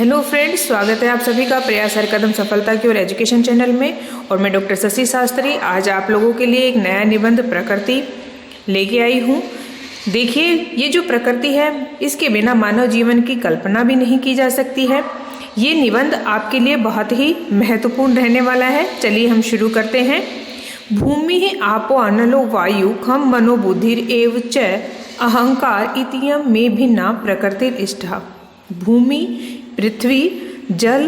Hello friends, स्वागत है आप सभी का प्रयास हर कदम सफलता की ओर एजुकेशन चैनल में। और मैं डॉक्टर शशि शास्त्री आज आप लोगों के लिए एक नया निबंध प्रकृति लेके आई हूँ। देखिए, ये जो प्रकृति है इसके बिना मानव जीवन की कल्पना भी नहीं की जा सकती है। ये निबंध आपके लिए बहुत ही महत्वपूर्ण रहने वाला है। चलिए हम शुरू करते हैं। भूमि आपो अनलो वायु खम मनो बुद्धिर एव च अहंकार इतियम में भिन्ना प्रकृतिर इष्टा। भूमि, पृथ्वी, जल,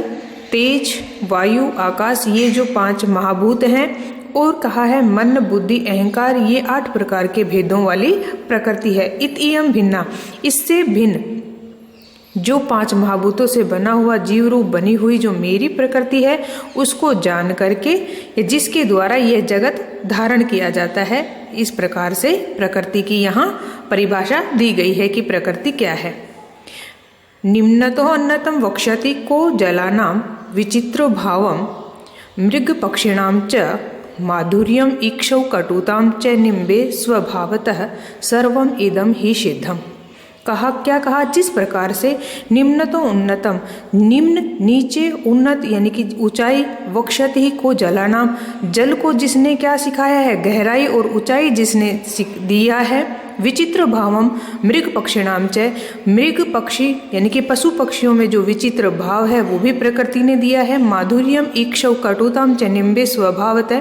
तेज, वायु, आकाश, ये जो 5 महाभूत हैं, और कहा है मन, बुद्धि, अहंकार, ये 8 प्रकार के भेदों वाली प्रकृति है। इतियम भिन्ना, इससे भिन्न जो 5 महाभूतों से बना हुआ जीव रूप बनी हुई जो मेरी प्रकृति है, उसको जान करके जिसके द्वारा यह जगत धारण किया जाता है, इस प्रकार से प्रकृति की यहाँ परिभाषा दी गई है कि प्रकृति क्या है। निम्नतो अन्नतम वक्ष्यति को जलानां विचित्रो भावं मृग पक्षिणां च माधुर्यम इक्षौ कटुतां च निम्बे स्वभावतः सर्वम इदम ही सिद्धम। कहा, क्या कहा, जिस प्रकार से निम्न तो उन्नतम, निम्न नीचे, उन्नत यानी कि ऊंचाई, वक्षत ही को जलानाम, जल को जिसने क्या सिखाया है, गहराई और ऊंचाई जिसने दिया है, विचित्र भावम मृग पक्षिणाम च, मृग पक्षी यानी कि पशु पक्षियों में जो विचित्र भाव है वो भी प्रकृति ने दिया है। माधुर्यम इक्षौ कटुताम च निम्बे स्वभावतः,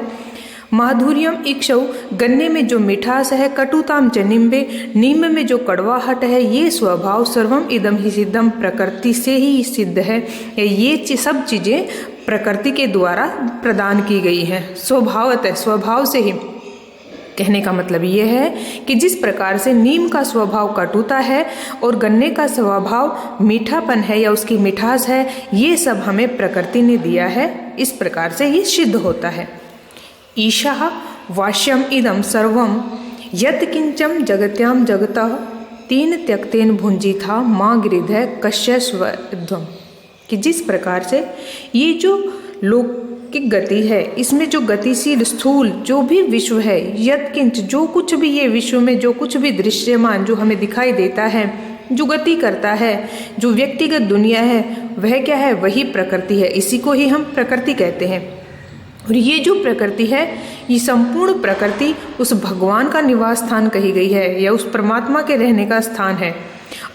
माधुर्यम इक्षौ गन्ने में जो मिठास है, कटुताम च निम्बे, नीम में जो कड़वाहट है, ये स्वभाव सर्वम इदम ही सिद्धम, प्रकृति से ही सिद्ध है। ये सब चीजें प्रकृति के द्वारा प्रदान की गई है। स्वभावतः, स्वभाव से ही। कहने का मतलब ये है कि जिस प्रकार से नीम का स्वभाव कटुता है और गन्ने का स्वभाव मीठापन है या उसकी मिठास है, ये सब हमें प्रकृति ने दिया है। इस प्रकार से ये सिद्ध होता है। ईशा वाष्यम इदम सर्वम यत् किंचम जगत्याम जगतः तीन त्यक्तेन भुंजी था माँ गिरिधय कश्य स्वध्वम। कि जिस प्रकार से ये जो लौकिक गति है, इसमें जो गतिशील स्थूल जो भी विश्व है, यत् किंच जो कुछ भी ये विश्व में जो कुछ भी दृश्यमान जो हमें दिखाई देता है, जो गति करता है, जो व्यक्तिगत दुनिया है, वह क्या है, वही प्रकृति है। इसी को ही हम प्रकृति कहते हैं। और ये जो प्रकृति है, ये संपूर्ण प्रकृति उस भगवान का निवास स्थान कही गई है या उस परमात्मा के रहने का स्थान है।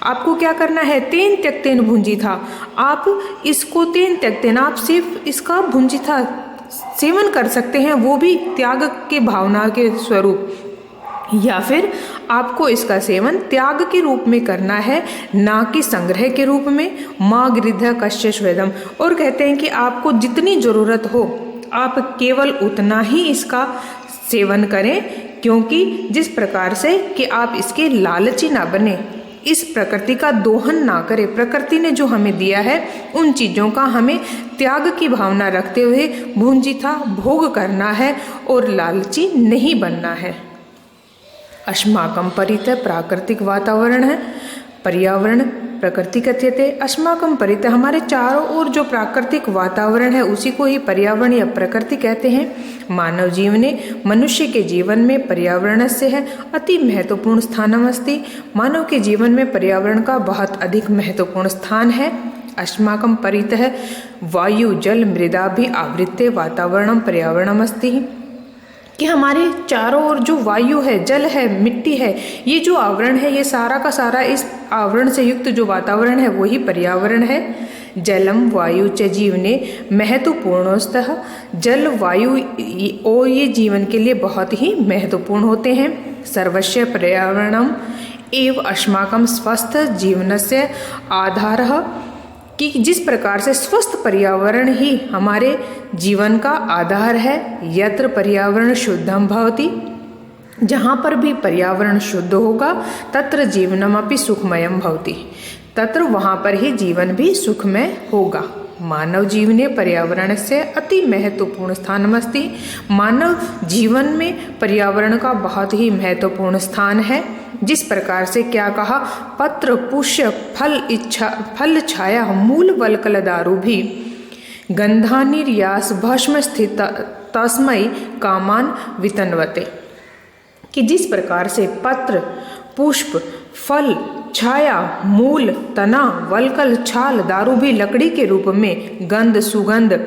आपको क्या करना है, तेन त्यक्तेन भुंजी था, आप इसको तेन त्यक्तेन, आप सिर्फ इसका भुंजी था सेवन कर सकते हैं, वो भी त्याग के भावना के स्वरूप, या फिर आपको इसका सेवन त्याग के रूप में करना है, ना कि संग्रह के रूप में। माँ गिरिधा कश्य स्वेदम। और कहते हैं कि आपको जितनी जरूरत हो आप केवल उतना ही इसका सेवन करें, क्योंकि जिस प्रकार से कि आप इसके लालची ना बने, इस प्रकृति का दोहन ना करें। प्रकृति ने जो हमें दिया है उन चीज़ों का हमें त्याग की भावना रखते हुए भुंजिता भोग करना है और लालची नहीं बनना है। अस्माकं परितः प्राकृतिक वातावरण है, पर्यावरण प्रकृति कथ्यते। अस्माकं परितः, हमारे चारों ओर जो प्राकृतिक वातावरण है उसी को ही पर्यावरण या प्रकृति कहते हैं। मानव जीवने, मनुष्य के जीवन में पर्यावरण से है अति महत्वपूर्ण स्थानम अस्ति। मानव के जीवन में पर्यावरण का बहुत अधिक महत्वपूर्ण स्थान है। अस्माकं परितः वायु जल मृदा भी आवृत्ते वातावरणम पर्यावरणम अस्ति। कि हमारे चारों ओर जो वायु है, जल है, मिट्टी है, ये जो आवरण है, ये सारा का सारा इस आवरण से युक्त जो वातावरण है वही पर्यावरण है। जलम वायु च जीवने महत्वपूर्णस्तः, जल वायु और ये जीवन के लिए बहुत ही महत्वपूर्ण होते हैं। सर्वस्य पर्यावरणम एव अस्माकं स्वस्थ जीवनस्य आधारः। कि जिस प्रकार से स्वस्थ पर्यावरण ही हमारे जीवन का आधार है। यत्र पर्यावरण शुद्धम भवति, जहाँ पर भी पर्यावरण शुद्ध होगा, तत्र जीवनमपि सुखमयम भवति, तत्र वहाँ पर ही जीवन भी सुखमय होगा। मानव जीवने पर्यावरण से अति महत्वपूर्ण स्थानमस्ति। मानव जीवन में पर्यावरण का बहुत ही महत्वपूर्ण स्थान है। जिस प्रकार से क्या कहा, पत्र पुष्य फल इच्छा फल छाया मूल वल्कल दारु भी गंधा निर्यास भस्म स्थित तस्मै कामान वितन्वते। कि जिस प्रकार से पत्र, पुष्प, फल छाया, मूल, तना, वलकल, छाल, दारू भी लकड़ी के रूप में, गंध, सुगंध,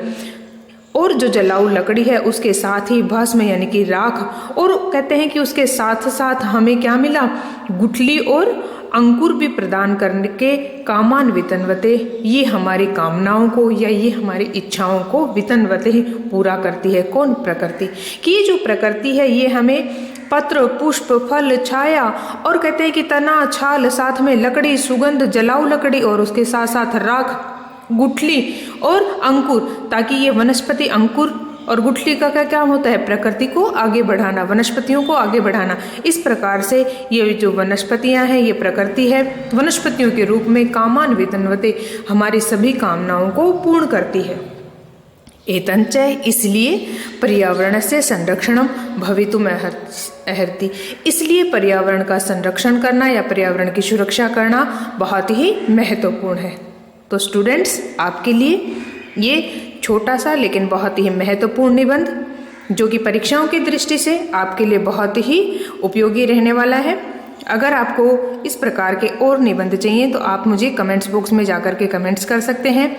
और जो जलाऊ लकड़ी है उसके साथ ही भस्म यानी कि राख, और कहते हैं कि उसके साथ साथ हमें क्या मिला, गुठली और अंकुर भी प्रदान करने के कामान वितनवते, ये हमारी कामनाओं को या ये हमारी इच्छाओं को वितनवते ही पूरा करती है। कौन? प्रकृति। कि ये जो प्रकृति है ये हमें पत्र, पुष्प, फल, छाया, और कहते हैं कि तना, छाल, साथ में लकड़ी, सुगंध, जलाऊ लकड़ी, और उसके साथ साथ राख, गुठली और अंकुर, ताकि ये वनस्पति अंकुर और गुठली का क्या काम होता है, प्रकृति को आगे बढ़ाना, वनस्पतियों को आगे बढ़ाना। इस प्रकार से ये जो वनस्पतियां हैं ये प्रकृति है, वनस्पतियों के रूप में कामान वितन्वते, हमारी सभी कामनाओं को पूर्ण करती है। एतंच, इसलिए पर्यावरणस्य संरक्षणं भवितुमर्हति, इसलिए पर्यावरण का संरक्षण करना या पर्यावरण की सुरक्षा करना बहुत ही महत्वपूर्ण है। तो स्टूडेंट्स, आपके लिए ये छोटा सा लेकिन बहुत ही महत्वपूर्ण निबंध जो कि परीक्षाओं की दृष्टि से आपके लिए बहुत ही उपयोगी रहने वाला है। अगर आपको इस प्रकार के और निबंध चाहिए तो आप मुझे कमेंट्स बॉक्स में जाकर के कमेंट्स कर सकते हैं।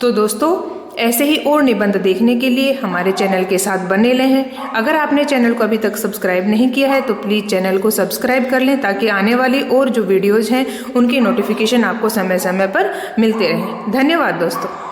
तो दोस्तों, ऐसे ही और निबंध देखने के लिए हमारे चैनल के साथ बने रहें। अगर आपने चैनल को अभी तक सब्सक्राइब नहीं किया है तो प्लीज़ चैनल को सब्सक्राइब कर लें, ताकि आने वाली और जो वीडियोज़ हैं उनकी नोटिफिकेशन आपको समय समय पर मिलते रहें। धन्यवाद दोस्तों।